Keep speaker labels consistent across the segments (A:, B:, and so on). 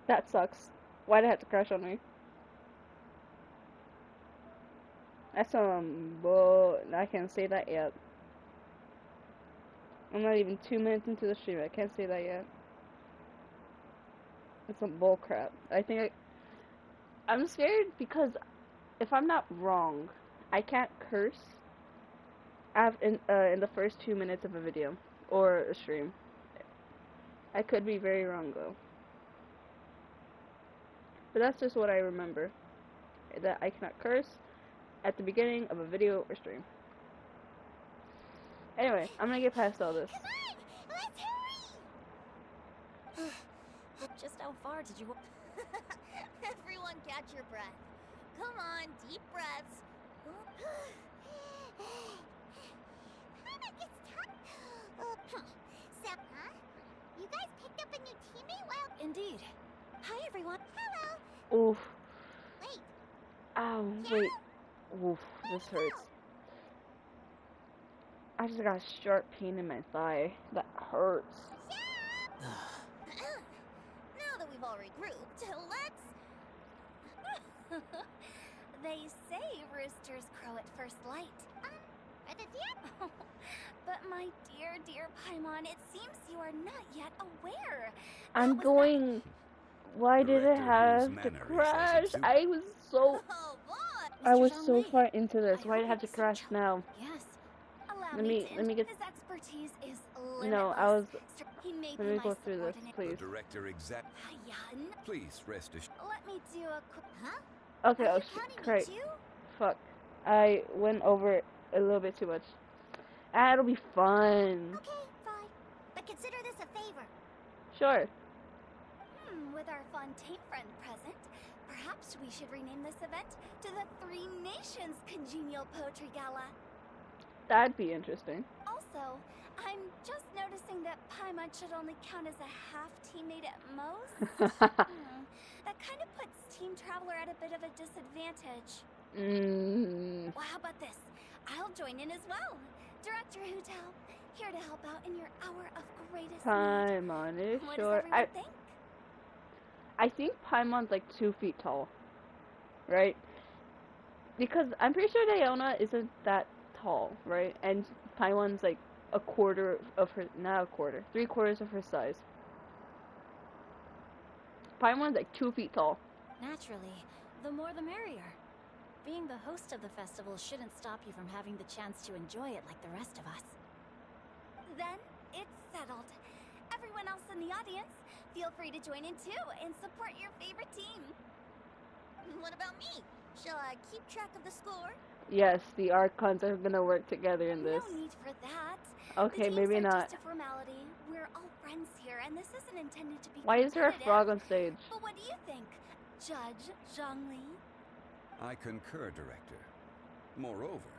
A: That sucks. Why'd it have to crash on me? That's bull. I can't say that yet. I'm not even 2 minutes into the stream. I can't say that yet. It's some bull crap. I'm scared because if I'm not wrong, I can't curse in the first 2 minutes of a video or a stream. I could be very wrong though. But that's just what I remember. That I cannot curse at the beginning of a video or stream. Anyway, I'm gonna get past all this.
B: Come on, let's hurry! Just how far did you... Everyone catch your breath. Come on, deep breaths. So, huh? You guys picked up a new teammate while... Indeed. Hi, everyone. Hello.
A: Oof.
B: Wait.
A: Ow, wait. Oof, this hurts. I just got a sharp pain in my thigh. That hurts.
B: Now that we've all regrouped, let's... They say roosters crow at first light. Are the deer? But my dear, dear Paimon, it seems you are not yet aware.
A: I'm going... Why did it have to crash? I was so... I was so far into this. Why did it have to crash now?
B: Yes.
A: Let me get...
B: His expertise is
A: No, I was...
B: Let
A: me go through this, please.
C: The director Please rest assured.
B: Let me do a quick... Huh?
A: Okay, oh shit, great. Fuck. I went over it a little bit too much. Ah, it'll be fun.
B: Okay, fine. But consider this a favor.
A: Sure.
B: With our Fontaine friend present, perhaps we should rename this event to the Three Nations Congenial Poetry Gala.
A: That'd be interesting.
B: Also, I'm just noticing that Paimon should only count as a half teammate at most. That kind of puts Team Traveler at a bit of a disadvantage. Well, how about this? I'll join in as well. Director Hutao, here to help out in your hour of greatest
A: Paimon is
B: need.
A: short.
B: What does everyone think?
A: I think Paimon's like 2 feet tall, right? Because I'm pretty sure Diona isn't that tall, right? And Paimon's like a quarter of her, not a quarter, 3/4 of her size. Paimon's like 2 feet tall.
D: Naturally, the more the merrier. Being the host of the festival shouldn't stop you from having the chance to enjoy it like the rest of us.
B: Then it's settled. Everyone else in the audience, feel free to join in too and support your favorite team. What about me? Shall I keep track of the score?
A: Yes, the Archons are gonna work together in this.
B: No need for that.
A: Okay, maybe not.
B: Just a formality. We're all friends here, and this isn't intended to be.
A: Why is there a frog on stage?
B: But what do you think, Judge Zhongli?
C: I concur, Director. Moreover,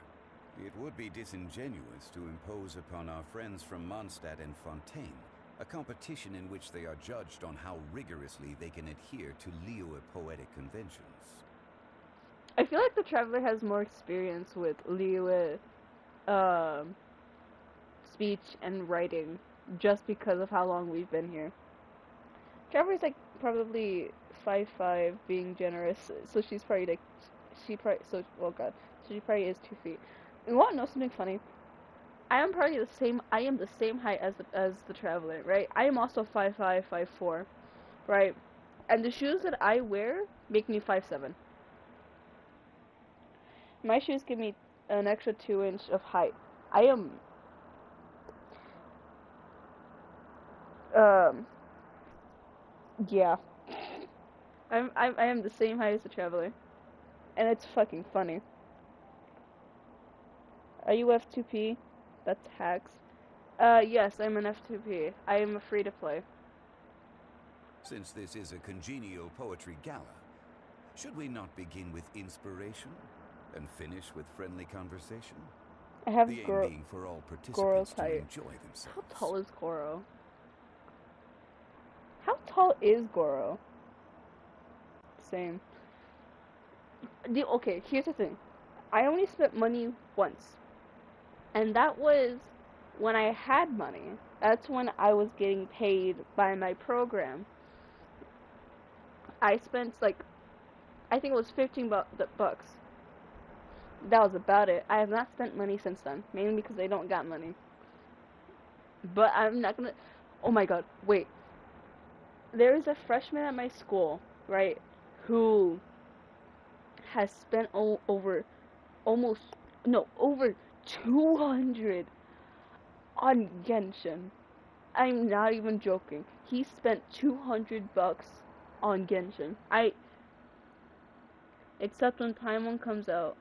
C: it would be disingenuous to impose upon our friends from Mondstadt and Fontaine a competition in which they are judged on how rigorously they can adhere to Liyue poetic conventions.
A: I feel like the Traveler has more experience with Liyue speech and writing just because of how long we've been here. Traveler's like probably 5'5", being generous, so she's probably like, so she probably is 2 feet. You want to know something funny? I am the same height as the Traveler, right? I am also 5'5", 5'4", right? And the shoes that I wear make me 5'7". My shoes give me an extra 2 inch of height. I am yeah. I am the same height as the Traveler. And it's fucking funny. Are you F2P? That's hacks. Yes, I'm an F2P. I am free to play.
C: Since this is a congenial poetry gala, should we not begin with inspiration and finish with friendly conversation?
A: I have
C: the aim being for all participants
A: Goro's
C: to
A: height.
C: enjoy themselves.
A: How tall is Goro? How tall is Goro? Same. Okay, here's the thing. I only spent money once. And that was when I had money. That's when I was getting paid by my program. I spent like, I think it was 15 bucks. That was about it. I have not spent money since then, mainly because I don't got money. But I'm not gonna. Oh my god! Wait. There is a freshman at my school, right, who has spent over almost no over 200 on Genshin. I'm not even joking. He spent 200 bucks on Genshin. Except when Paimon comes out.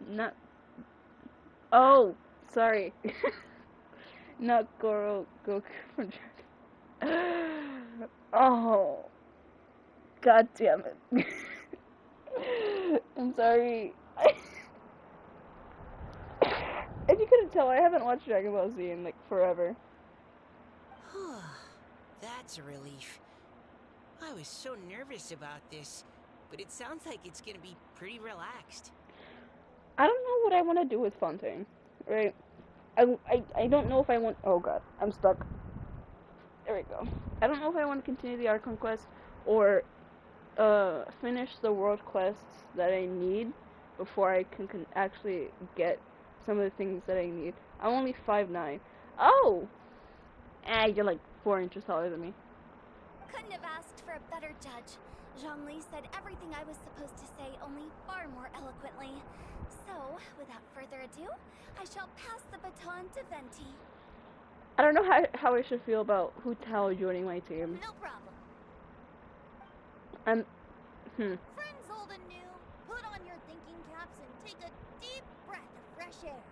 A: Not. Oh, sorry. Not Goku from Dragon. Oh, god damn it. I'm sorry. If you couldn't tell, I haven't watched Dragon Ball Z in like forever.
E: That's a relief. I was so nervous about this, but it sounds like it's gonna be pretty relaxed.
A: I don't know what I want to do with Fontaine, right? I don't know if I want. Oh god, I'm stuck. There we go. I don't know if I want to continue the Archon quest or finish the world quests that I need before I can actually get some of the things that I need. I'm only 5'9". Oh! You're like 4 inches taller than me.
B: Couldn't have asked for a better judge. Zhongli said everything I was supposed to say, only far more eloquently. So, without further ado, I shall pass the baton to Venti.
A: I don't know how I should feel about Hu Tao joining my team.
B: No problem.
F: Friends old and new, put on your thinking caps and take a deep breath of fresh air.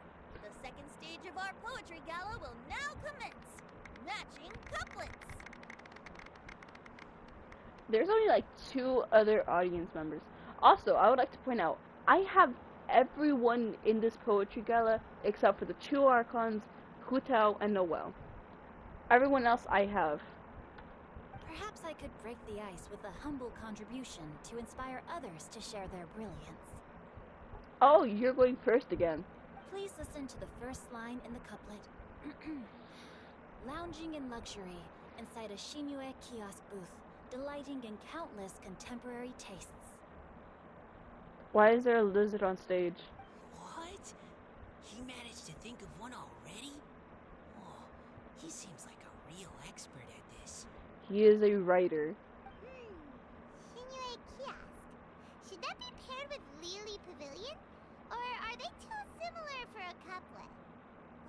F: The second stage of our poetry gala will now commence. Matching couplets.
A: There's only like 2 other audience members. Also, I would like to point out, I have everyone in this poetry gala except for the 2 Archons, Hu Tao, and Noel. Everyone else I have.
D: Perhaps I could break the ice with a humble contribution to inspire others to share their brilliance.
A: Oh, you're going first again.
D: Please listen to the first line in the couplet. Lounging in luxury inside a Shinue kiosk booth, delighting in countless contemporary tastes.
A: Why is there a lizard on stage?
E: What? He managed to think of one already? Oh, he seems like a real expert at this.
A: He is a writer.
F: Shinue Kiosk. Should that be paired with Lily Pavilion? Or are they too similar for a couplet?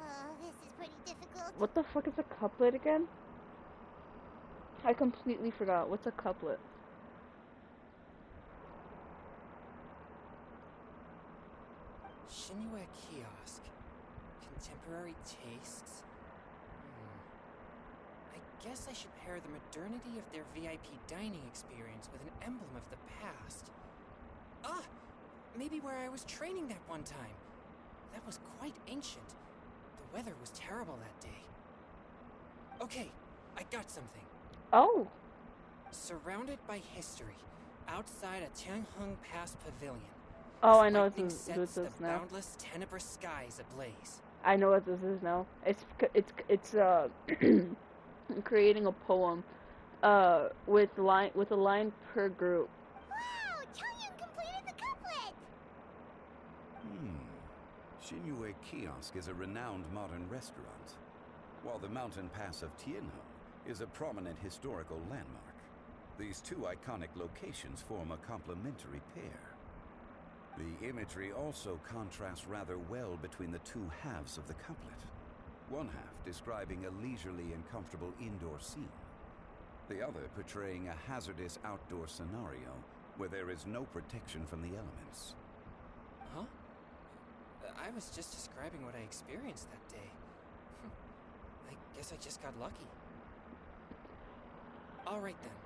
F: Oh, this is pretty difficult.
A: What the fuck is a couplet again? I completely forgot. What's a couplet?
G: Shinue Kiosk. Contemporary tastes? I guess I should pair the modernity of their VIP dining experience with an emblem of the past. Ah! Maybe where I was training that one time. That was quite ancient. The weather was terrible that day. Okay, I got something.
A: Oh!
G: Surrounded by history, outside a Tianheng Pass pavilion.
A: Oh, I know what
G: lightning
A: this
G: sets
A: is
G: the
A: now.
G: boundless tenebrous skies ablaze.
A: I know what this is now. It's creating a poem with a line per group.
F: Wow! Changyun completed the couplet!
C: Shinue Kiosk is a renowned modern restaurant, while the mountain pass of Tianheng is a prominent historical landmark. These 2 iconic locations form a complementary pair. The imagery also contrasts rather well between the 2 halves of the couplet. One half describing a leisurely and comfortable indoor scene, the other portraying a hazardous outdoor scenario where there is no protection from the elements.
G: Huh? I was just describing what I experienced that day. I guess I just got lucky. Alright then.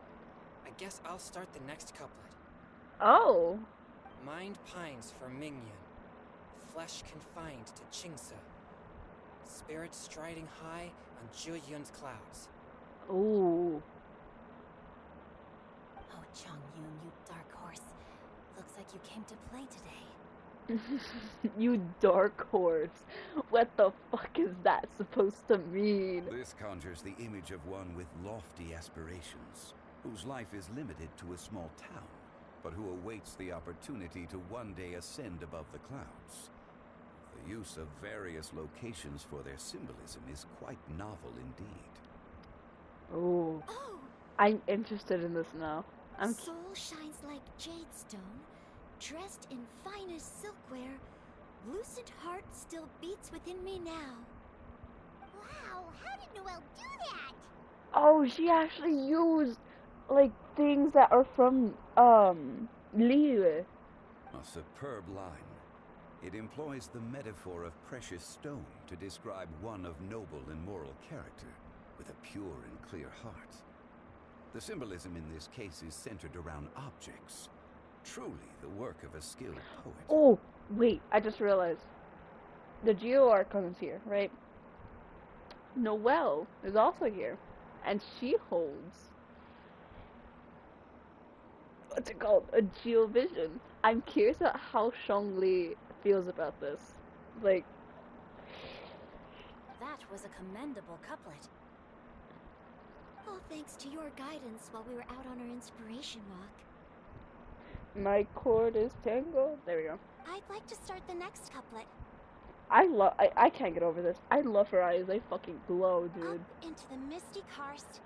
G: I guess I'll start the next couplet.
A: Oh!
G: Mind pines for Mingyun. Flesh confined to Qingse. Spirit striding high on Zheyun's clouds.
A: Ooh.
D: Oh, Changyun, you dark horse. Looks like you came to play today.
A: You dark horse. What the fuck is that supposed to mean?
C: This conjures the image of one with lofty aspirations, whose life is limited to a small town, but who awaits the opportunity to one day ascend above the clouds. The use of various locations for their symbolism is quite novel indeed.
A: Ooh.
B: Oh,
A: I'm interested in this now.
B: soul shines like jadestone, dressed in finest silkwear. Lucent heart still beats within me now.
F: Wow, how did Noelle do that?
A: Oh, she actually used like things that are from Liyue.
C: A superb line. It employs the metaphor of precious stone to describe one of noble and moral character, with a pure and clear heart. The symbolism in this case is centered around objects. Truly the work of a skilled poet.
A: Oh, wait, I just realized. The Geo Archon's here, right? Noelle is also here. And she holds, what's it called? A Geo Vision. I'm curious about how Zhongli feels about this. Like,
D: That was a commendable couplet.
B: All thanks to your guidance while we were out on our inspiration walk.
A: my cord is tangled. There we go.
B: I'd like to start the next couplet.
A: I can't get over this. I love her eyes. They fucking glow, dude.
B: Up into the misty karst,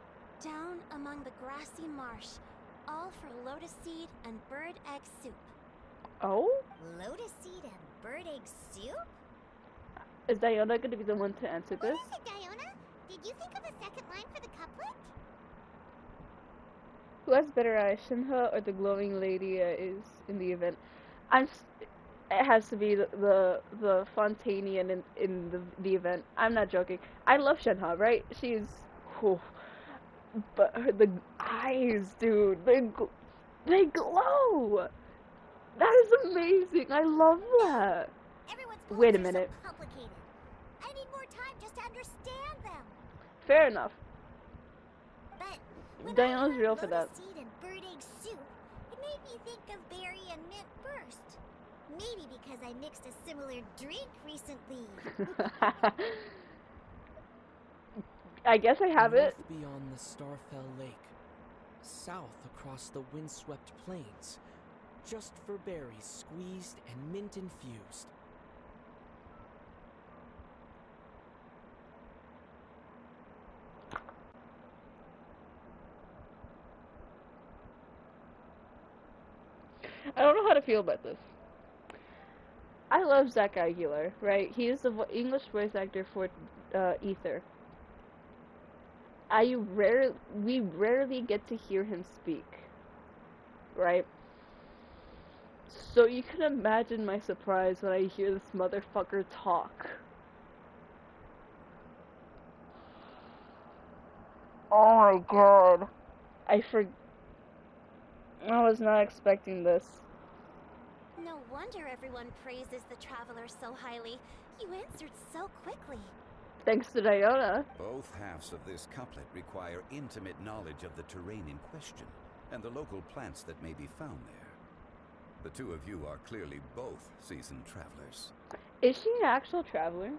B: down among the grassy marsh, all for lotus seed and bird egg soup.
A: Oh?
F: Lotus seed and bird egg soup?
A: Is Diana going to be the one to answer
F: What
A: this?
F: is it, Diona? Did you think of a second line for the couplet?
A: Who has better eyes, Shinha or the glowing lady is in the event? It has to be the Fontanian in the event. I'm not joking. I love Shinha, right? She's, whew. But the eyes, dude, they glow. That is amazing. I love that.
F: Everyone's
A: Wait a
F: poems are
A: minute.
F: so complicated. I need more time just to understand them.
A: Fair enough.
F: But when
A: Diana's
F: I heard
A: real for that.
F: lotus seed and bird egg soup, it made me think of berry and mint first. Maybe because I mixed a similar drink recently.
A: I guess I have it.
H: North beyond the Starfell Lake, south across the windswept plains, just for berries squeezed and mint infused.
A: I don't know how to feel about this. I love Zach Aguilar, right? He is the English voice actor for Ether. We rarely get to hear him speak, right? So you can imagine my surprise when I hear this motherfucker talk. Oh my god. I was not expecting this.
B: No wonder everyone praises the traveler so highly. You answered so quickly.
A: Thanks to Diana.
C: Both halves of this couplet require intimate knowledge of the terrain in question and the local plants that may be found there. The two of you are clearly both seasoned travelers.
A: Is she an actual traveler?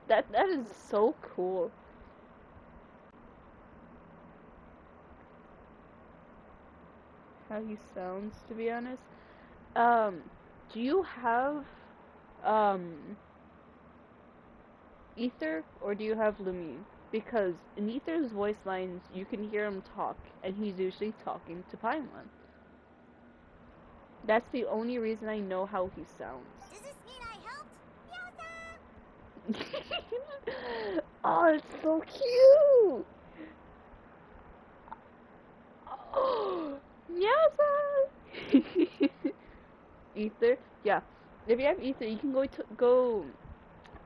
A: That is so cool. How he sounds, to be honest. Do you have Ether or do you have Lumine? Because in Ether's voice lines, you can hear him talk, and he's usually talking to Paimon. That's the only reason I know how he sounds.
F: Does this mean I helped? Yowza!
A: Oh, it's so cute! Oh, Meowza! Ether, yeah. If you have Ether, you can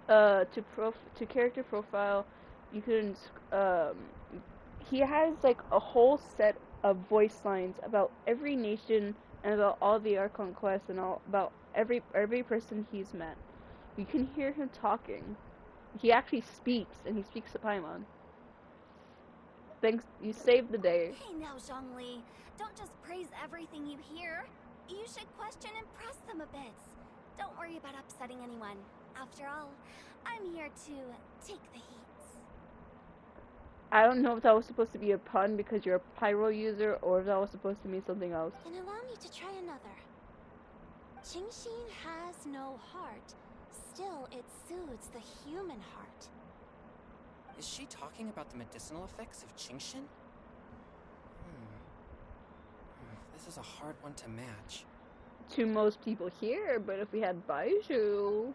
A: to character profile. You can he has like a whole set of voice lines about every nation and about all the Archon quests and all about every person he's met. You can hear him talking. He actually speaks, and he speaks to Paimon. Thanks, you saved the day.
B: Hey now, Zhongli. Don't just praise everything you hear. You should question and press them a bit. Don't worry about upsetting anyone. After all, I'm here to take the heat.
A: I don't know if that was supposed to be a pun because you're a pyro user, or if that was supposed to mean something else.
D: Then allow me to try another. Qingxin has no heart. Still, it soothes the human heart.
G: Is she talking about the medicinal effects of Qingxin? This is a hard one to match.
A: To most people here, but if we had Baiju...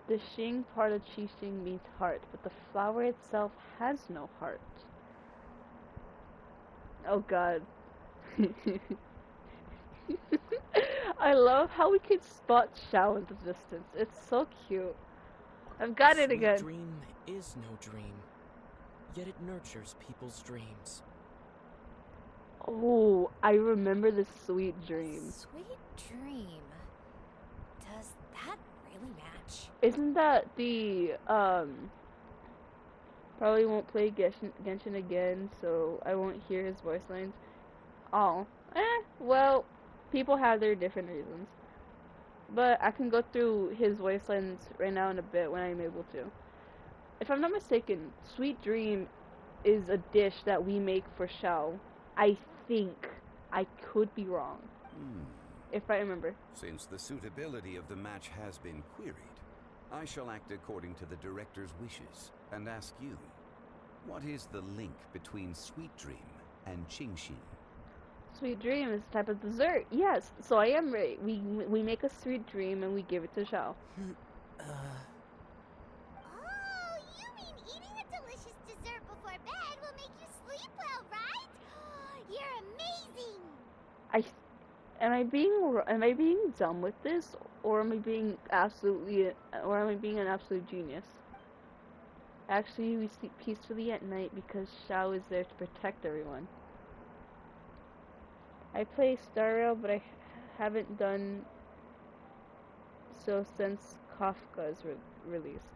A: The Xing part of Qixing means heart, but the flower itself has no heart. Oh god. I love how we can spot Xiao in the distance. It's so cute. I've got it again.
H: Sweet dream is no dream, yet it nurtures people's dreams.
A: Oh, I remember the sweet dream.
D: Sweet dream. Does that really match?
A: Isn't that the, probably won't play Genshin again, so I won't hear his voice lines. Oh, well, people have their different reasons. But I can go through his voice lines right now in a bit when I'm able to. If I'm not mistaken, Sweet Dream is a dish that we make for Xiao. I think. I could be wrong. If I remember.
C: Since the suitability of the match has been queried, I shall act according to the director's wishes and ask you, what is the link between Sweet Dream and Qingxin?
A: Sweet Dream is a type of dessert. Yes, so I am right. We make a sweet dream and we give it to Xiao.
F: Oh, you mean eating a delicious dessert before bed will make you sleep well, right? You're amazing!
A: Am I being dumb with this, or am I being an absolute genius? Actually, we sleep peacefully at night because Xiao is there to protect everyone. I play Star Rail, but I haven't done so since Kafka is released.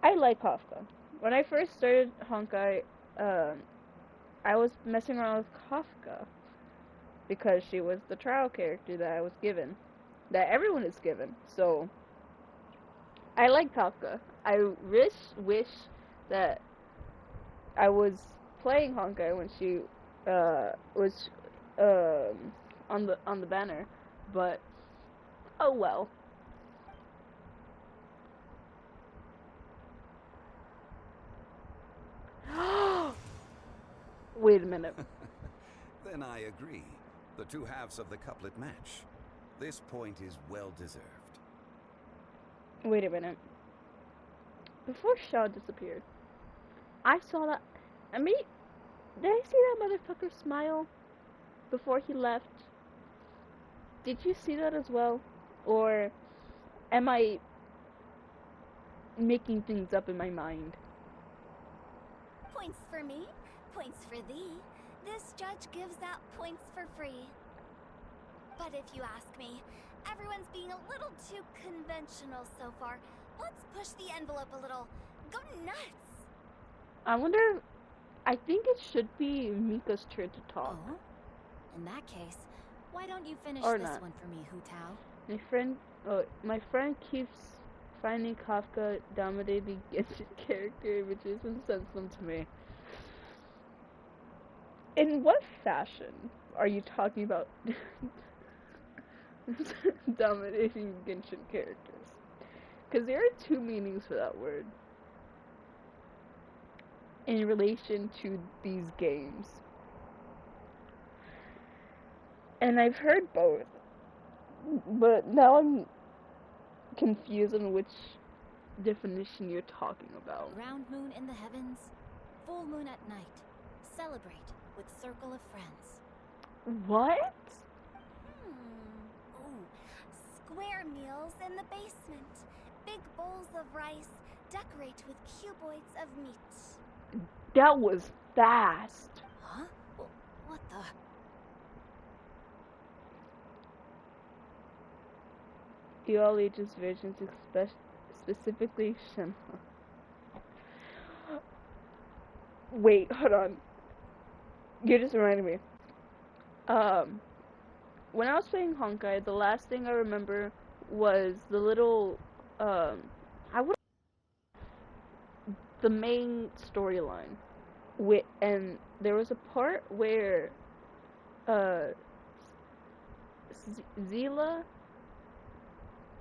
A: I like Kafka. When I first started Honkai, I was messing around with Kafka because she was the trial character that I was given, that everyone is given. So I like Kafka. I wish that I was playing Honkai when she was on the banner, but oh well. Wait a minute.
C: Then I agree. The two halves of the couplet match. This point is well deserved.
A: Wait a minute. Before Shaw disappeared, I saw that. I mean, did I see that motherfucker smile before he left? Did you see that as well? Or am I making things up in my mind?
B: Points for me, points for thee. This judge gives out points for free. But if you ask me, everyone's being a little too conventional so far. Let's push the envelope a little. Go nuts!
A: I wonder. I think it should be Mika's turn to talk.
D: Oh? In that case, why don't you finish
A: Or
D: this
A: not.
D: one for me, Hu Tao?
A: My friend keeps finding Kafka dominating Genshin character images and sends them to me. In what fashion are you talking about dominating Genshin characters? Because there are two meanings for that word in relation to these games. And I've heard both, but now I'm confused on which definition you're talking about.
D: Round moon in the heavens, full moon at night. Celebrate with circle of friends.
A: What?
B: Ooh, square meals in the basement. Big bowls of rice. Decorate with cuboids of meat.
A: That was fast.
D: Huh? What the?
A: The all ages versions, specifically Shenhe. Wait, hold on. You just reminded me. When I was playing Honkai, the last thing I remember was the little, the main storyline. And there was a part where uh, Zila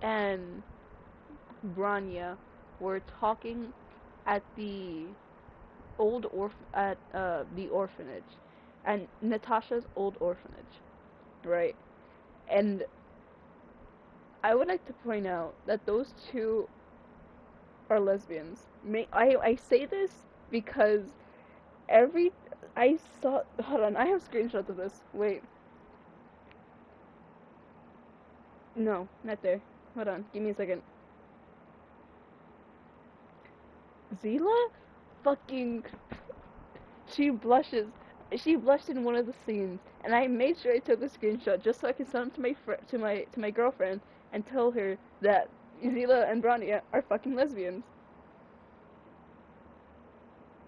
A: and Branya were talking at the the orphanage, and Natasha's old orphanage, right? And I would like to point out that those two are lesbians. I say this because every I saw. Hold on, I have screenshots of this. Wait, no, not there. Hold on, give me a second. Zila, fucking, she blushes. She blushed in one of the scenes, and I made sure I took a screenshot just so I can send them to my girlfriend and tell her that Zila and Brania are fucking lesbians.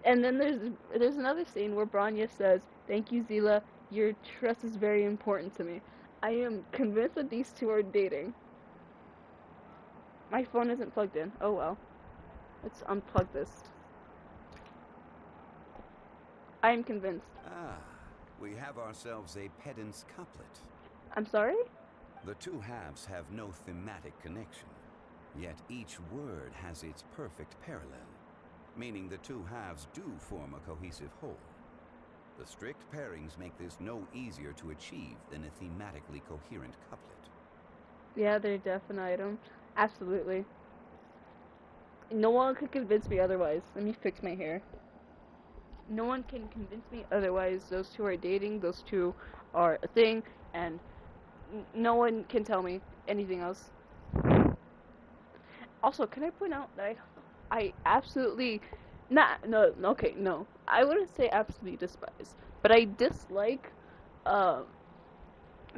A: And then there's another scene where Branya says, "Thank you, Zila. Your trust is very important to me." I am convinced that these two are dating. My phone isn't plugged in. Oh well. Let's unplug this. I am convinced.
C: Ah, we have ourselves a pedant's couplet.
A: I'm sorry?
C: The two halves have no thematic connection, yet each word has its perfect parallel, meaning the two halves do form a cohesive whole. The strict pairings make this no easier to achieve than a thematically coherent couplet.
A: Yeah, they're a definite item. Absolutely. No one could convince me otherwise. Let me fix my hair. No one can convince me otherwise. Those two are dating, those two are a thing, and no one can tell me anything else. Also, can I point out that I absolutely no. I wouldn't say absolutely despise, but I dislike God,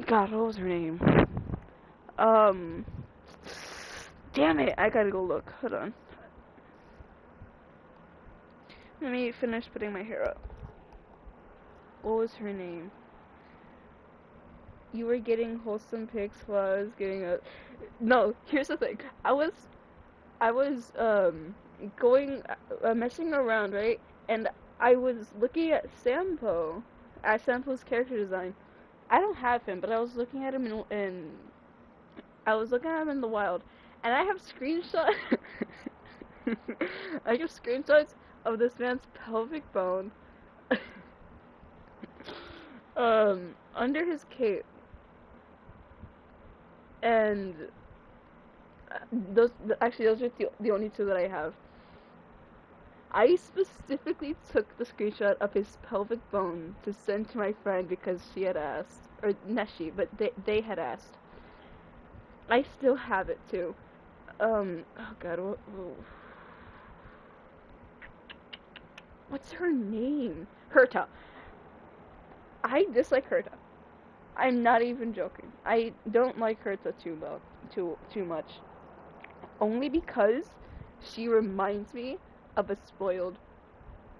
A: what was her name? Damn it, I gotta go look. Hold on. Let me finish putting my hair up. What was her name? You were getting wholesome pics while I was getting a. No, here's the thing. I was going messing around, right? And I was looking at Sampo's character design. I don't have him, but I was looking at him in I was looking at him in the wild, and I have screenshots. I have screenshots of this man's pelvic bone, under his cape, and those are the only two that I have. I specifically took the screenshot of his pelvic bone to send to my friend because she had asked, or not she, but they had asked. I still have it too. Oh god, what's her name? Herta. I dislike Herta. I'm not even joking. I don't like Herta too much. Only because she reminds me of a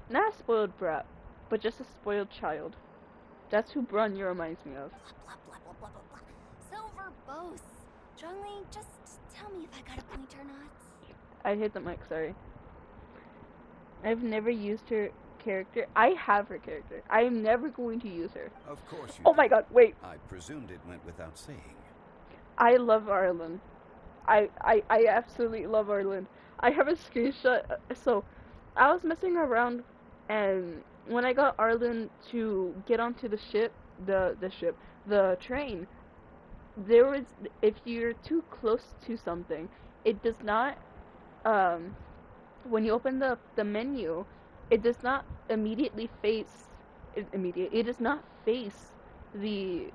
A: not a spoiled brat, but just a spoiled child. That's who Branya reminds me of.
B: Blah, blah, blah, blah, blah, blah, blah. So verbose. Zhongli, just tell me if I got a point or not.
A: I hit the mic, sorry. I've never used her character. I have her character. I am never going to use her.
C: Of course you
A: Oh my god, wait.
C: I presumed it went without saying.
A: I love Arlen. I absolutely love Arlen. I have a screenshot. So, I was messing around, and when I got Arlen to get onto the train, there was, if you're too close to something, it does not, when you open the menu, it does not immediately face, it does not face the,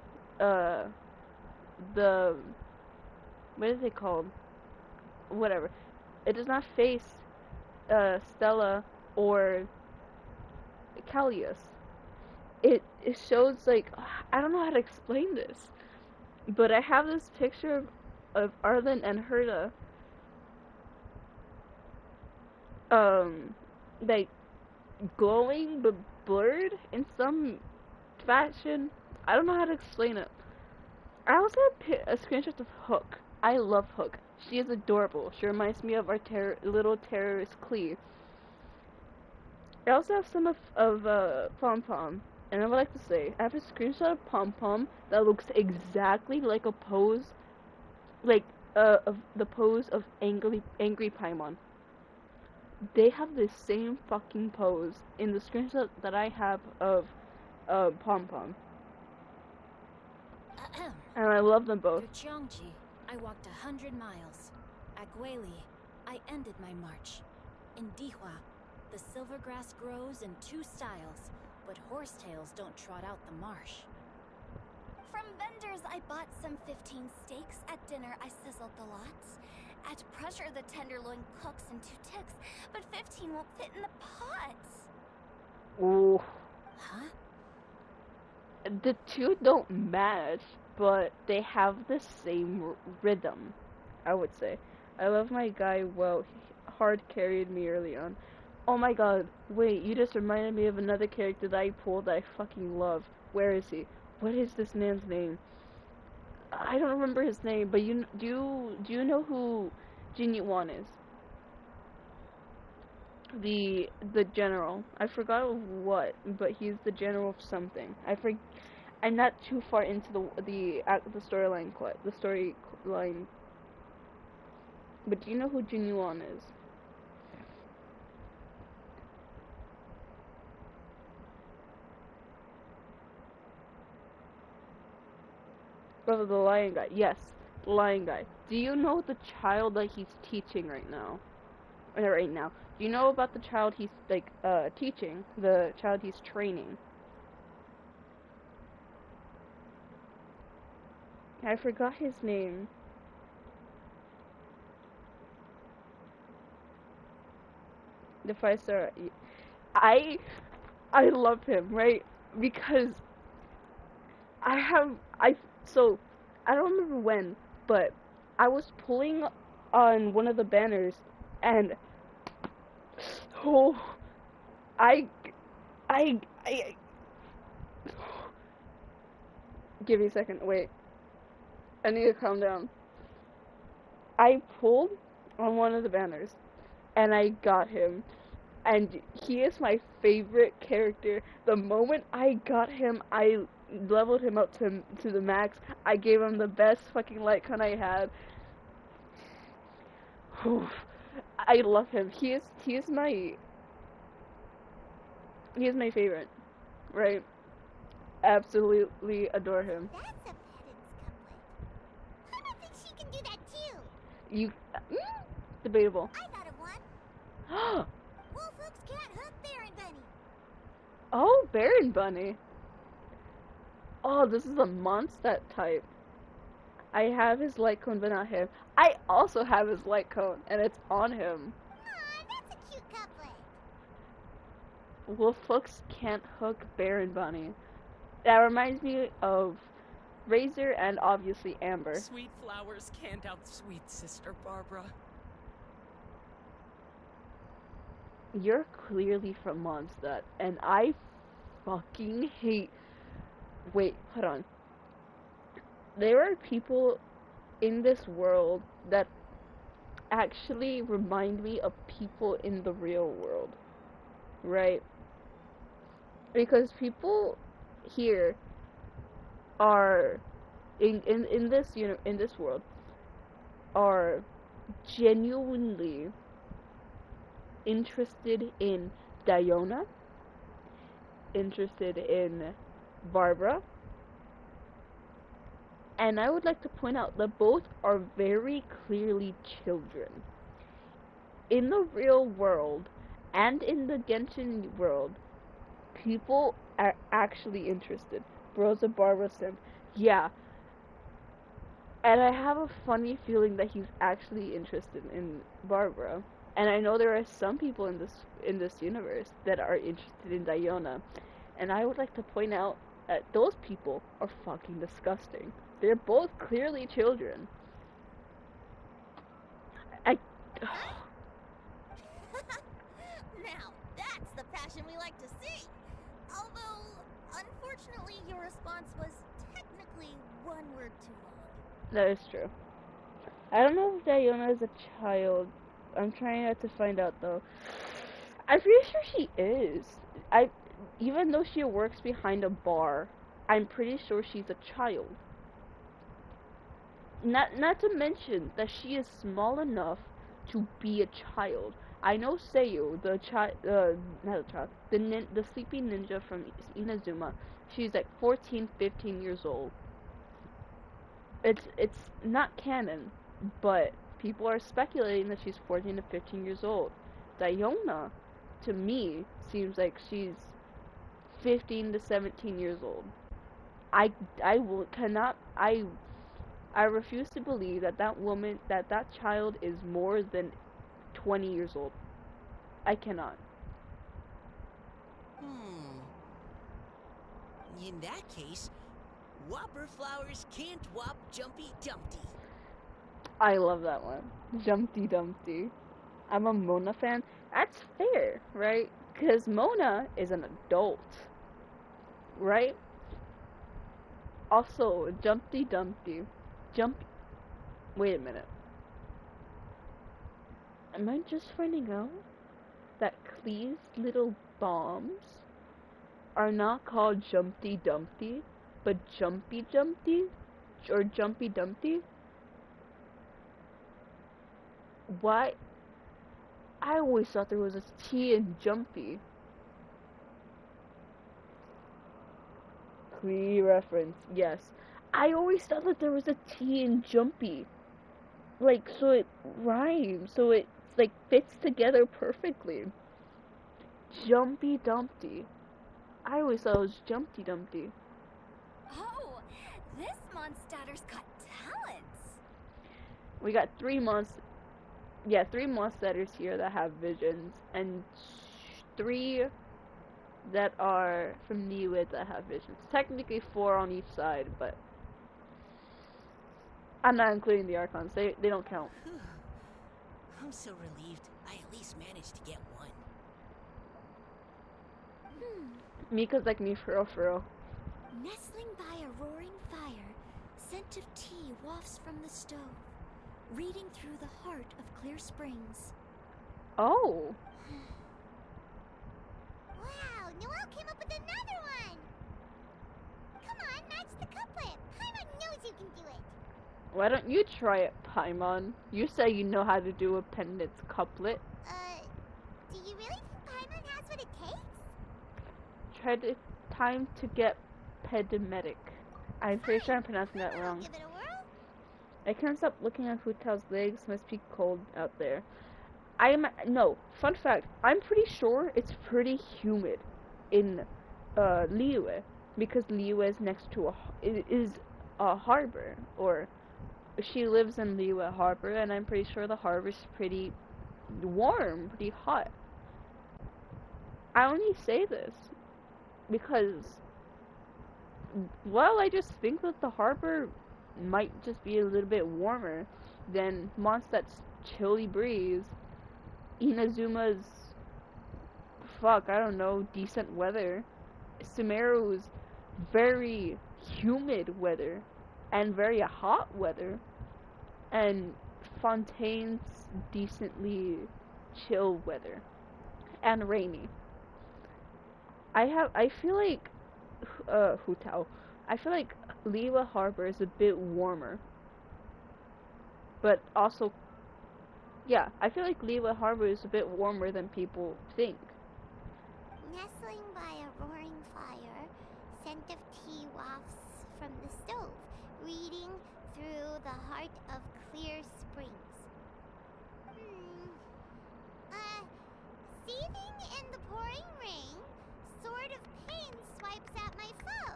A: what is it called? Whatever. It does not face Stella or Callius. It shows like, I don't know how to explain this, but I have this picture of Arlen and Herta, like glowing but blurred in some fashion. I don't know how to explain it. I also have a screenshot of Hook. I love Hook. She is adorable. She reminds me of our little terrorist Clee. I also have some of Pom Pom, and I would like to say I have a screenshot of Pom Pom that looks exactly like a pose, like of the pose of angry Paimon. They have the same fucking pose in the screenshot that I have of Pom Pom, and I love them both.
D: To Cheongji, I walked 100 miles. At Guili, I ended my march. In Dihua, the silver grass grows in 2 styles, but horsetails don't trot out the marsh.
B: From vendors, I bought some 15 steaks. At dinner, I sizzled the lots. At pressure, the tenderloin cooks in 2 ticks, but 15 won't fit in the pots.
A: Ooh.
D: Huh?
A: The two don't match, but they have the same rhythm, I would say. I love my guy, well, he hard carried me early on. Oh my god, wait, you just reminded me of another character that I pulled that I fucking love. Where is he? What is this man's name? I don't remember his name, but do you know who Jin Yuan is? The general. I forgot what, but he's the general of something. I'm not too far into the storyline but do you know who Jin Yuan is? Oh, the lion guy. Yes, the lion guy. Do you know the child that he's teaching right now? Right now. Do you know about the child he's teaching? The child he's training? I forgot his name. The 5-star. I love him, right? Because so I don't remember when, but I was pulling on one of the banners and oh, I give me a second, wait. I need to calm down. I pulled on one of the banners and I got him. And he is my favorite character. The moment I got him, I leveled him up to the max. I gave him the best fucking light con I had. I love him. He is my favorite. Right? Absolutely adore him.
F: That's a pedant's couplet. I don't think she can do that too.
A: You debatable.
F: I thought of one. Wolf hooks can't hook Baron Bunny.
A: Oh, Baron Bunny. Oh, this is a Mondstadt type. I have his light cone, but not him. I also have his light cone, and it's on him.
F: Aw, that's a cute couplet.
A: Wolfhooks can't hook Baron Bunny. That reminds me of Razor and obviously Amber.
H: Sweet flowers can't outsweet Sister Barbara.
A: You're clearly from Mondstadt, and I fucking hate... Wait, hold on. There are people in this world that actually remind me of people in the real world, right? Because people here are in this world are genuinely interested in Diona, interested in Barbara, and I would like to point out that both are very clearly children. In the real world and in the Genshin world, people are actually interested. Bro's a Barbara simp. Yeah. And I have a funny feeling that he's actually interested in Barbara. And I know there are some people in this universe that are interested in Diona. And I would like to point out that those people are fucking disgusting. They're both clearly children.
F: Now, that's the passion we like to see. Although, unfortunately, your response was technically one word too long.
A: That is true. I don't know if Diona is a child. I'm trying not to find out though. I'm pretty sure she is. I, even though she works behind a bar, I'm pretty sure she's a child. Not to mention that she is small enough to be a child. I know Seiyu, not the child, the sleeping ninja from Inazuma. She's like 14, 15 years old. It's not canon, but people are speculating that she's 14 to 15 years old. Diona, to me, seems like she's 15 to 17 years old. I refuse to believe that that child is more than 20 years old. I cannot.
E: In that case, Whopper Flowers can't whop Jumpy Dumpty.
A: I love that one. Jumpty Dumpty. I'm a Mona fan. That's fair, right? Because Mona is an adult, right? Also, Jumpty Dumpty. Wait a minute. Am I just finding out that Clee's little bombs are not called Jumpty Dumpty, but Jumpy Dumpty? Or Jumpy Dumpty? Why? I always thought there was a T in Jumpy. Clee reference, yes. I always thought that there was a T in Jumpy. Like, so it rhymes, so it, like, fits together perfectly. Jumpy Dumpty. I always thought it was Jumpty Dumpty.
B: Oh, this monster's got talents.
A: We got three monsters here that have visions, and 3 that are from Niwa that have visions. Technically 4 on each side, but I'm not including the Archons. They don't count.
E: I'm so relieved I at least managed to get one.
A: Mika's like me for real.
D: Nestling by a roaring fire, scent of tea wafts from the stove, reading through the heart of Clear Springs.
A: Oh.
F: Wow, Noelle came up with another one! Come on, match the couplet. Paimon knows you can do it.
A: Why don't you try it, Paimon? You say you know how to do a pendant couplet.
F: Do you really think Paimon has what it takes?
A: Time to get pedimedic. I'm pretty sure I'm pronouncing that wrong.
F: Give it a whirl.
A: I can't stop looking at Hutao's legs. Must be cold out there. No, fun fact, I'm pretty sure it's pretty humid in Liyue, because Liyue is next to a harbor, or she lives in Liyue Harbor, and I'm pretty sure the harbor's pretty warm, pretty hot. I only say this because, well, I just think that the harbor might just be a little bit warmer than Mondstadt's chilly breeze, Inazuma's, I don't know, decent weather, Sumeru's very humid weather, and very hot weather, and Fontaine's decently chill weather, and rainy. I feel like, Hutao, I feel like Liyue Harbor is a bit warmer, but also, yeah, I feel like Liyue Harbor is a bit warmer than people think.
F: Nestling by a roaring fire, scent of tea wafts from the stove, reading through the heart of Clear Springs. Seething in the pouring rain, sword of pain swipes at my foe,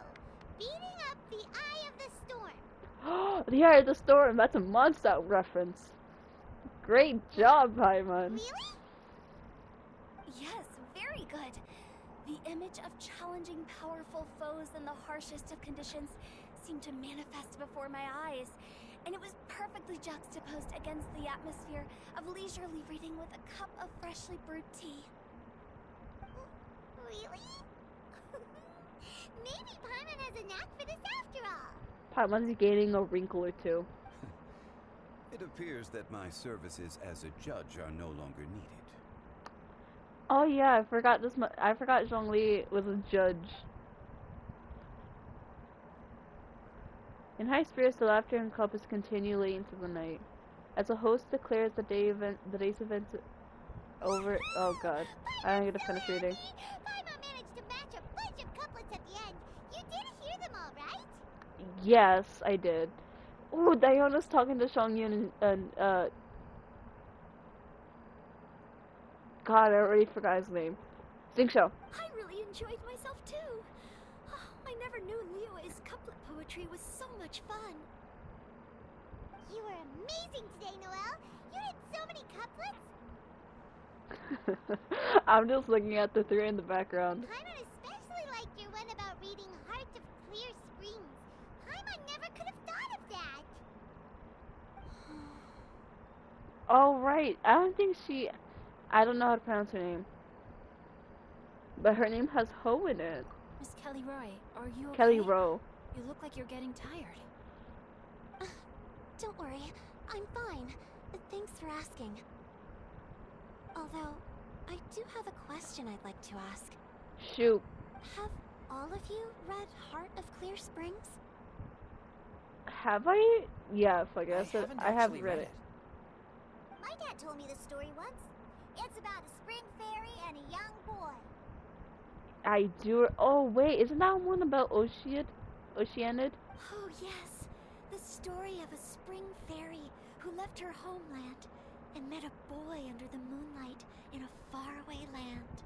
F: beating up the eye of the storm.
A: The Eye of the Storm, that's a Mondstadt reference. Great job, Paimon.
F: Really?
B: Yes, very good. The image of challenging powerful foes in the harshest of conditions seemed to manifest before my eyes, and it was perfectly juxtaposed against the atmosphere of leisurely reading with a cup of freshly brewed tea.
F: Really? Maybe Paimon has a knack for this after all.
A: Paimon's gaining a wrinkle or two.
C: It appears that my services as a judge are no longer needed.
A: Oh yeah, I forgot this. I forgot Zhongli was a judge. In high spirits, the laughter and couples continue late into the night. As the host declares the day's event over. Oh god, I'm gonna finish reading.
F: Paimon managed to match a bunch of couplets at the end. You did hear them all, right?
A: Yes, I did. Ooh, Diona's talking to Shongyun and God, I already forgot his name. Xingqiu.
D: I really enjoyed myself too. Oh, I never knew Liyue's couplet poetry was so much fun.
F: You were amazing today, Noelle. You did so many couplets.
A: I'm just looking at the three in the background.
F: Paimon especially liked your one about reading Heart of Clear Springs. Paimon never could have thought of that.
A: Oh right, I don't think she. I don't know how to pronounce her name, but her name has Ho in it.
D: Miss Kelly Roy, are you okay?
A: Kelly Rowe.
D: You look like you're getting tired.
B: Don't worry, I'm fine. Thanks for asking. Although, I do have a question I'd like to ask.
A: Shoot.
B: Have all of you read Heart of Clear Springs?
A: Have I? Yes, I guess I have
G: actually
A: read it.
F: My dad told me the story once. It's about a spring fairy and a young boy.
A: I do. Oh wait, isn't that one about Oceanid?
B: Oh yes, the story of a spring fairy who left her homeland and met a boy under the moonlight in a faraway land.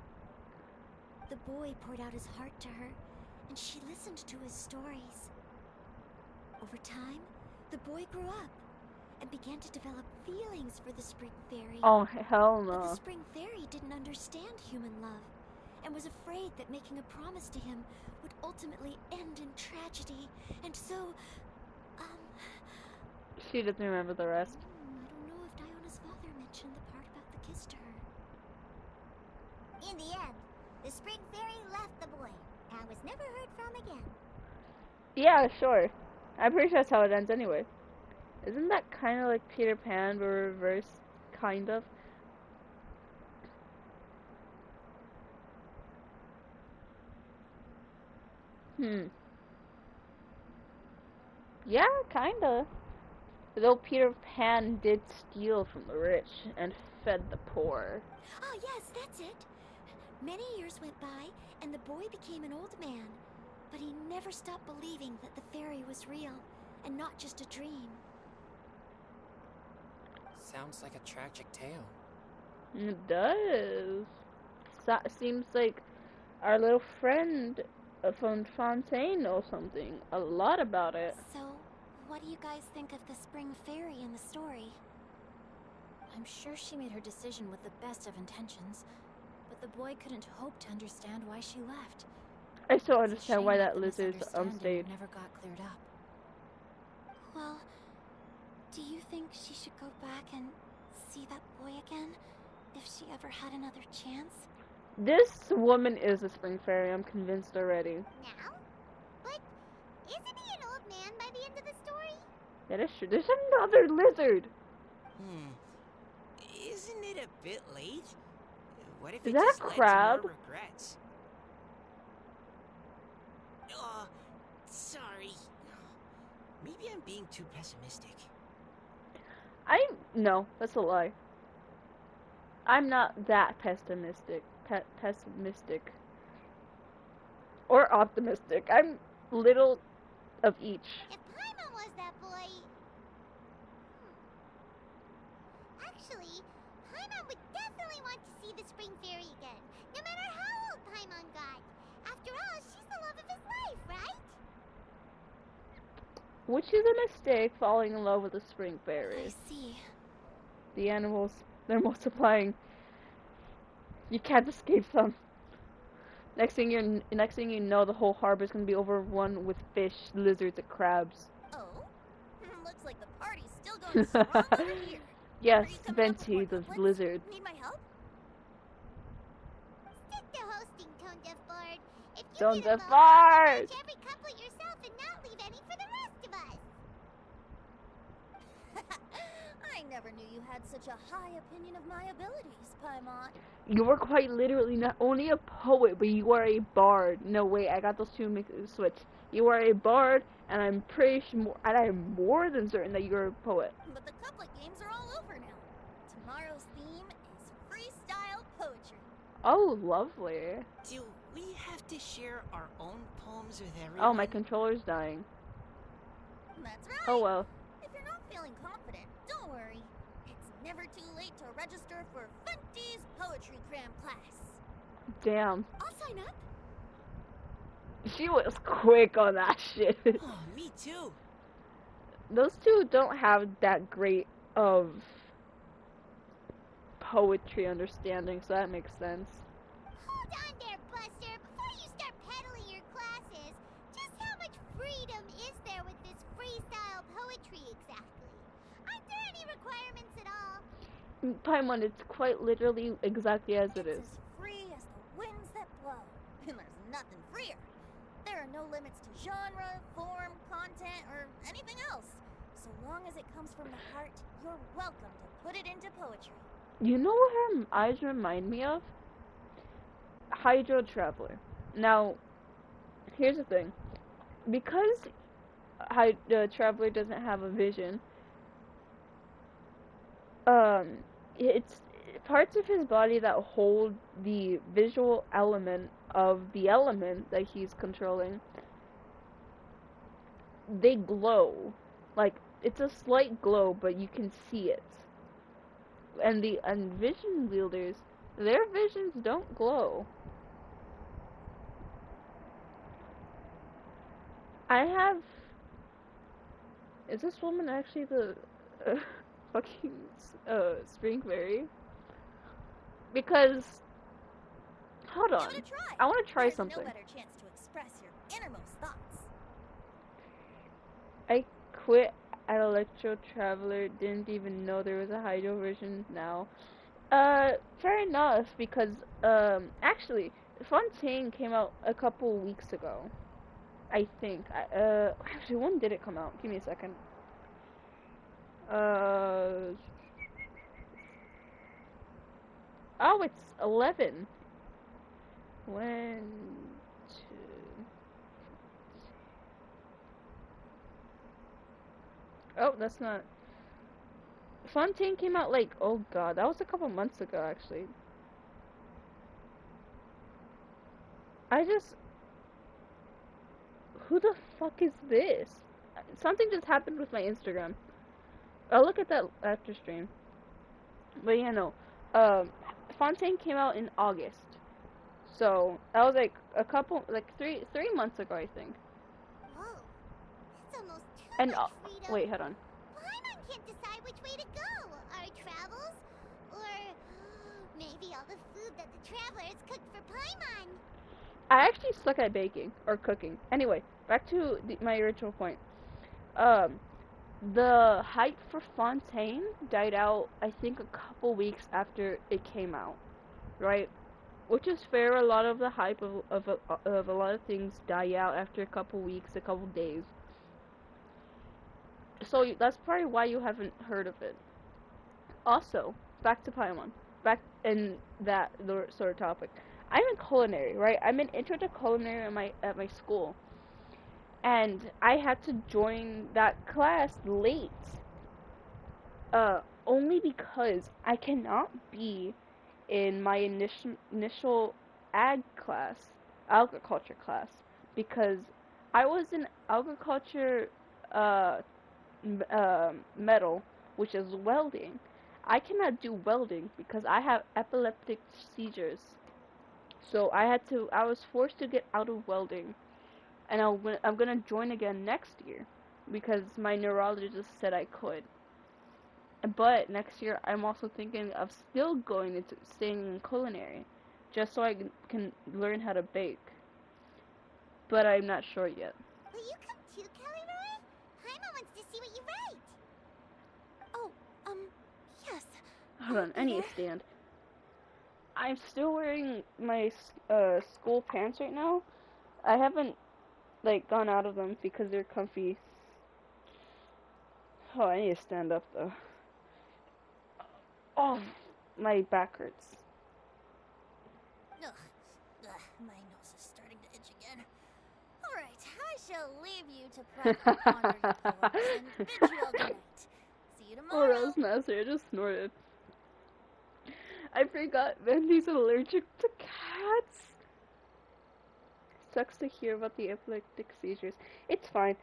B: The boy poured out his heart to her, and she listened to his stories. Over time, the boy grew up and began to develop feelings for the spring fairy.
A: Oh hell
B: But the
A: no.
B: spring fairy didn't understand human love and was afraid that making a promise to him would ultimately end in tragedy. And so,
A: She doesn't remember the rest.
B: I don't know if Diona's father mentioned the part about the kiss to her.
F: In the end, the spring fairy left the boy and was never heard from again.
A: Yeah, sure. I'm pretty sure that's how it ends anyway. Isn't that kind of like Peter Pan, but reversed, kind of? Yeah, kinda. Though Peter Pan did steal from the rich and fed the poor.
B: Ah, yes, that's it. Many years went by, and the boy became an old man. But he never stopped believing that the fairy was real, and not just a dream.
G: Sounds like a tragic tale.
A: It does. Seems like our little friend from Fontaine knows something. A lot about it.
B: So, what do you guys think of the spring fairy in the story?
D: I'm sure she made her decision with the best of intentions, but the boy couldn't hope to understand why she left.
A: I still
D: It's a
A: understand
D: shame
A: why
D: that
A: that
D: the
A: lizard's
D: misunderstanding
A: unstayed.
D: never got cleared up.
B: Well, do you think she should go back and see that boy again? If she ever had another chance?
A: This woman is a spring fairy, I'm convinced already.
F: Now? But isn't he an old man by the end of the story?
A: That is true. There's another lizard!
E: Isn't it a bit late? What if
A: Is
E: it
A: that a
E: just led to
A: crab?
E: more regrets? Oh, sorry. Maybe I'm being too pessimistic.
A: No, that's a lie. I'm not that pessimistic. Pessimistic. Or optimistic. I'm little of each.
F: If Paimon was that boy... Actually, Paimon would definitely want to see the spring fairy again, no matter how old Paimon got. After all, she's the love of his life, right?
A: Which is a mistake, falling in love with a spring
B: I
A: fairy.
B: see.
A: The animals, they're multiplying. You can't escape them. Next thing you know, the whole harbor's gonna be overrun with fish, lizards, and crabs.
F: Oh? Looks like the party's still going strong over here.
A: Yes,
F: Are you coming up with
A: Venti,
F: more
A: the
F: couplets?
A: lizard.
F: Need my help? Stick to hosting, Tone Deaf Bard. If you
A: Tone
F: get
A: Deaf
F: involved,
A: Bard!
F: match every couplet yourself and not leave any for the rest of us. I never knew you had such a high opinion of my abilities, Paimon.
A: You are quite literally not only a poet, but you are a bard. No, wait, I got those two switched. You are a bard, and I'm pretty sure, and I'm more than certain that you're a poet.
F: But the couplet games are all over now. Tomorrow's theme is freestyle poetry.
A: Oh, lovely.
E: Do we have to share our own poems with everyone?
A: Oh, my controller's dying.
F: That's right.
A: Oh well.
F: If you're not feeling confident, don't worry. It's never too late to register for Funty's Poetry Cram class.
A: Damn.
B: I'll sign up.
A: She was quick on that shit.
E: Oh, me too.
A: Those two don't have that great of poetry understanding, so that makes sense.
B: Hold on there, Buster. Before you start peddling your classes, just how much freedom is there with this freestyle poetry exactly? Aren't there any requirements at all?
A: Paimon, it's quite literally exactly as it is.
F: It's as free as the winds that blow. And there's nothing freer. There are no limits to genre, form, content, or anything else. So long as it comes from the heart, you're welcome to put it into poetry.
A: You know what her eyes remind me of? Hydro Traveler. Now, here's the thing. Because Traveler doesn't have a vision, it's parts of his body that hold the visual element of the element that he's controlling, they glow. Like, it's a slight glow, but you can see it. And the vision wielders, their visions don't glow. Is this woman actually the fucking spring fairy? Because, hold on,
F: Give it a try.
A: I want to try
F: There's
A: something.
F: no better chance to express your innermost thoughts.
A: I quit at Electro Traveler, didn't even know there was a Hydro version now. Fair enough, because, actually, Fontaine came out a couple weeks ago. I think. Actually, when did it come out? Give me a second. Oh, it's 11. 1, 2. Oh, that's not. Fontaine came out like, oh god, that was a couple months ago, actually. Who the fuck is this? Something just happened with my Instagram. I'll look at that after stream. But yeah, no. Fontaine came out in August. So, that was like three months ago, I think.
B: Whoa. That's almost too
A: And,
B: much freedom.
A: wait, hold on.
B: Paimon can't decide which way to go. Our travels? Or maybe all the food that the travelers cooked for Paimon.
A: I actually suck at baking or cooking. Anyway, back to my original point. The hype for Fontaine died out, I think, a couple weeks after it came out, right? Which is fair. A lot of the hype of a lot of things die out after a couple weeks, a couple days. So that's probably why you haven't heard of it. Also, back to Paimon. Back in that sort of topic. I'm in culinary, right? I'm in intro to culinary at my school. And I had to join that class late. Only because I cannot be in my initial agriculture class, because I was in agriculture metal, which is welding. I cannot do welding because I have epileptic seizures. So I was forced to get out of welding, and I'm gonna join again next year because my neurologist said I could. But next year I'm also thinking of still staying in culinary, just so I can learn how to bake. But I'm not sure yet.
B: Will you come too, Kelly Roy? Paimon wants to see what you write.
F: Oh, yes.
A: Hold on, I need a stand. I'm still wearing my school pants right now. I haven't gone out of them because they're comfy. Oh, I need to stand up though. Oh, my back hurts.
F: Ugh. My nose is starting to itch again. Alright, I shall leave you to properly ponder your poems and bid you all good night. See you
A: Oh, that
F: tomorrow.
A: was nasty. I just snorted. I forgot Wendy's allergic to cats. Sucks to hear about the epileptic seizures. It's fine.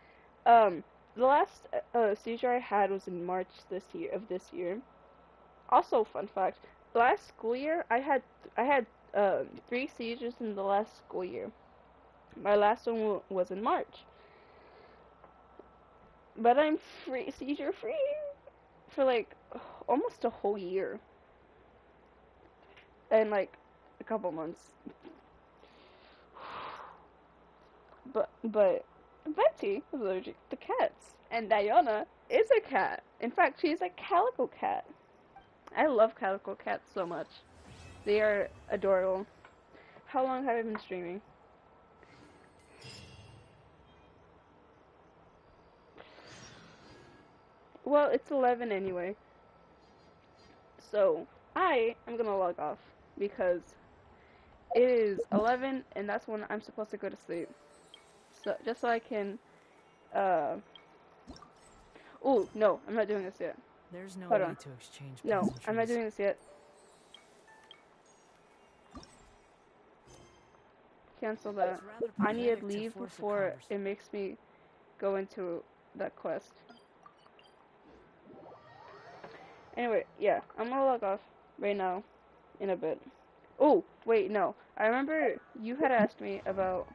A: The last seizure I had was in March this year. Also, fun fact: last school year, I had 3 seizures in the last school year. My last one was in March, but I'm seizure free for like almost a whole year and like a couple months. But Betty is allergic to cats, and Diana is a cat. In fact, she's a calico cat. I love calico cats so much. They are adorable. How long have I been streaming? Well, it's 11 anyway. So, I am gonna log off because it is 11 and that's when I'm supposed to go to sleep. So, just so I can, oh, no, I'm not doing this yet.
H: There's no
A: Hold
H: need
A: on.
H: to exchange
A: No,
H: pleasantries.
A: I'm not doing this yet. Cancel that.
H: It's rather
A: I need
H: pathetic
A: to
H: to
A: leave
H: force a
A: before it makes me go into that quest. Anyway, yeah, I'm gonna log off right now, in a bit. Oh, wait, no. I remember you had asked me about,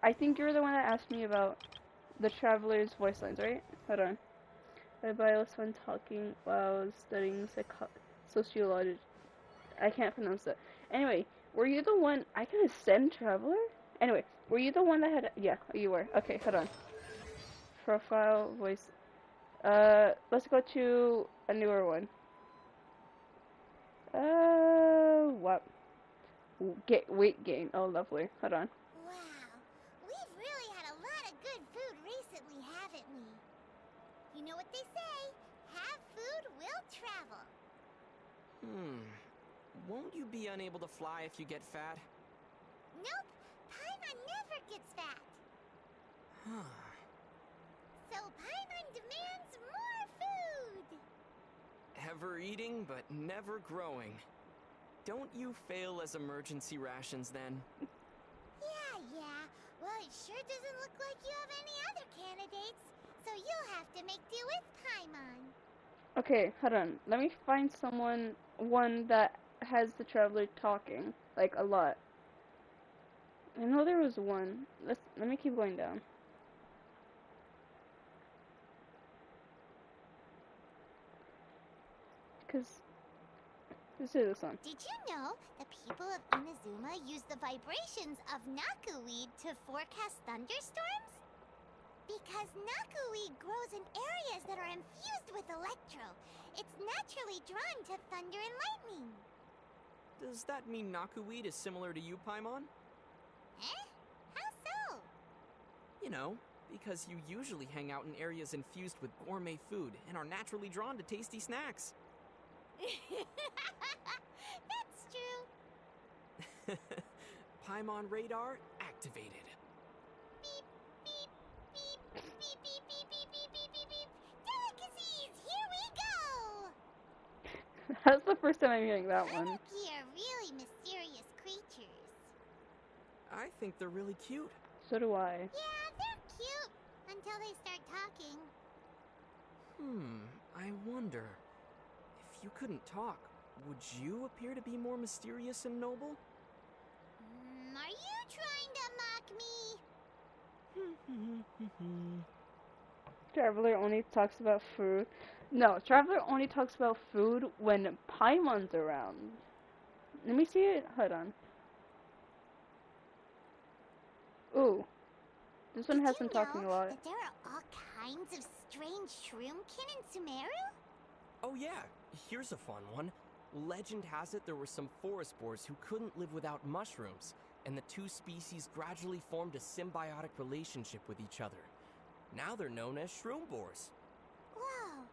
A: I think you're the one that asked me about the Traveler's voice lines, right? Hold on. I was fun talking while I was studying sociology. I can't pronounce that. Anyway, were you the one, I can send Traveler? Anyway, were you the one that had, yeah, you were. Okay, hold on. Profile, voice. Let's go to a newer one. What? Weight gain. Oh, lovely. Hold on.
F: Wow, we've really had a lot of good food recently, haven't we? You know what they say, have food will travel.
H: Won't you be unable to fly if you get fat?
F: Nope, Paimon never gets fat. So Paimon demands more food.
H: Ever eating, but never growing. Don't you fail as emergency rations then?
F: Yeah. Well, it sure doesn't look like you have any other candidates, so you'll have to make do with Paimon.
A: Okay, hold on. Let me find one that has the Traveler talking, like, a lot. I know there was one. Let me keep going down. Because this is this one.
F: Did you know the people of Inazuma use the vibrations of knackeweed to forecast thunderstorms? Because knackeweed grows in areas that are infused with electro. It's naturally drawn to thunder and lightning.
H: Does that mean knackeweed is similar to you, Paimon?
F: Eh? How so?
H: You know, because you usually hang out in areas infused with gourmet food and are naturally drawn to tasty snacks.
F: That's true.
H: Paimon radar activated.
F: Beep, beep, beep, beep, beep, beep, beep, beep, beep, beep, beep. Delicacies, here we go!
A: That's the first time I'm hearing that one.
F: Tanuki are really mysterious creatures.
H: I think they're really cute.
A: So do I.
F: Yeah, they're cute until they start talking.
H: I wonder. If you couldn't talk, would you appear to be more mysterious and noble?
F: Are you trying to mock me?
A: Traveler only talks about food. No, Traveler only talks about food when Paimon's around. Let me see it. Hold on. Ooh. This one has been talking a lot.
F: That there are all kinds of strange shroomkin in Sumeru?
H: Oh yeah, here's a fun one. Legend has it there were some forest boars who couldn't live without mushrooms, and the two species gradually formed a symbiotic relationship with each other. Now they're known as shroom boars.
F: Whoa,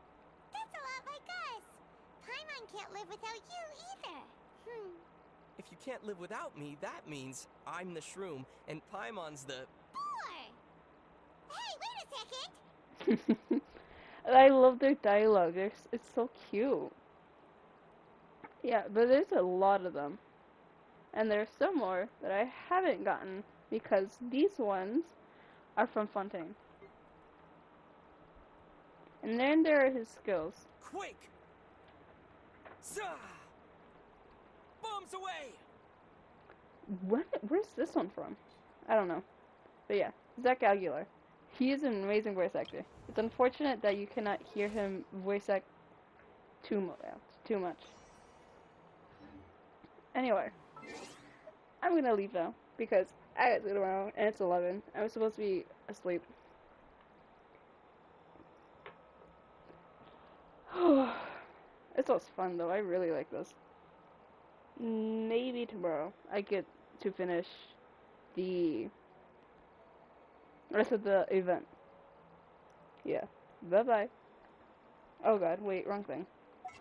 F: that's a lot like us. Paimon I can't live without you either.
H: If you can't live without me, that means I'm the shroom and Paimon's the...
F: Boy! Hey, wait a second!
A: I love their dialogue. It's so cute. Yeah, but there's a lot of them. And there's some more that I haven't gotten because these ones are from Fontaine. And then there are his skills.
H: Quake! Zah! Bombs away!
A: Where's this one from? I don't know. But yeah, Zach Aguilar. He is an amazing voice actor. It's unfortunate that you cannot hear him voice act too much. Anyway, I'm gonna leave now because I gotta go tomorrow and it's 11. I'm supposed to be asleep. This was fun though. I really like this. Maybe tomorrow I get to finish the rest of the event. Yeah. Bye bye. Oh god, wait, wrong thing.